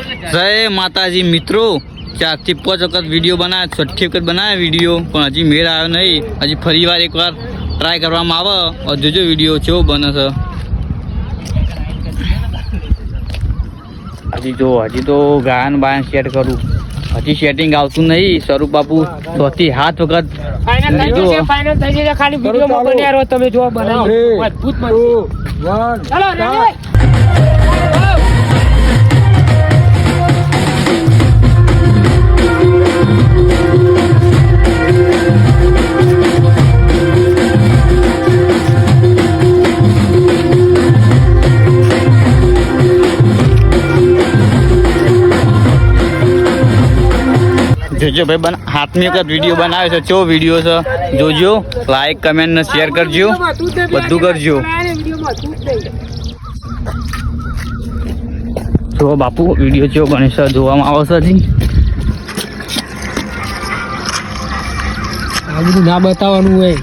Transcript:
જય માતાજી મિત્રો, 4 થી 5 વખત વિડીયો બનાવ્યો, 6 વખત બનાવ્યો વિડીયો, પણ હજી મેળ આવ્યો નહીં. હજી ફરી વાર એકવાર ટ્રાય કરવામાં આવે. જોજો વિડીયો કેવો બને છે. હજી તો ગાયન બાયન સેટ કરું, હજી સેટિંગ આવતું નહીં. સ્વરૂપ બાપુ 6 થી 7 વખત ફાઇનલ થઈ જશે. ખાલી વિડીયોમાં બન્યા રહો તમે, જો બનાવી અદ્ભુત મસ્તી. ચાલો રેડી. જોજો ભાઈ, હાથમી વખત વિડીયો બનાવ્યો છે. ચો વિડીયો છે, જોજો. લાઈક કમેન્ટ ને શેર કરજો, બધું કરજો. જો બાપુ વિડીયો ચો બને છે, જોવામાં આવે છે. હજી આ બધું ના બતાવવાનું હોય.